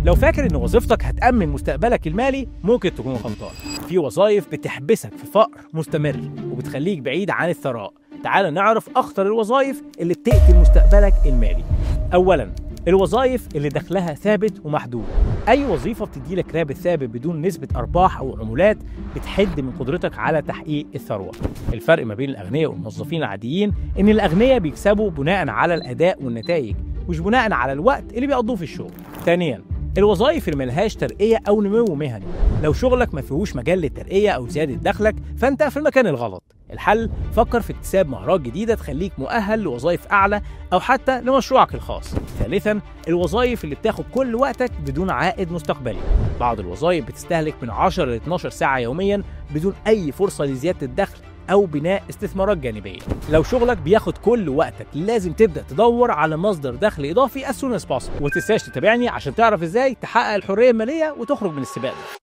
لو فاكر إن وظيفتك هتأمن مستقبلك المالي ممكن تكون غلطان. في وظائف بتحبسك في فقر مستمر وبتخليك بعيد عن الثراء. تعال نعرف أخطر الوظائف اللي بتقتل مستقبلك المالي. أولاً، الوظائف اللي دخلها ثابت ومحدود. أي وظيفة بتديلك راتب ثابت بدون نسبة أرباح أو عمولات بتحد من قدرتك على تحقيق الثروة. الفرق ما بين الأغنياء والموظفين العاديين إن الأغنياء بيكسبوا بناء على الأداء والنتائج مش بناء على الوقت اللي بيقضوه في الشغل. ثانياً، الوظائف اللي ملهاش ترقية أو نمو مهني. لو شغلك ما فيهوش مجال للترقية أو زيادة دخلك فأنت في المكان الغلط. الحل، فكر في اكتساب مهارات جديدة تخليك مؤهل لوظائف أعلى أو حتى لمشروعك الخاص. ثالثاً، الوظائف اللي بتاخد كل وقتك بدون عائد مستقبلي. بعض الوظائف بتستهلك من 10 ل 12 ساعة يومياً بدون أي فرصة لزيادة الدخل أو بناء استثمارات جانبية. لو شغلك بياخد كل وقتك لازم تبدأ تدور على مصدر دخل إضافي as soon as possible. ومتنساش تتابعني عشان تعرف إزاي تحقق الحرية المالية وتخرج من السباق ده.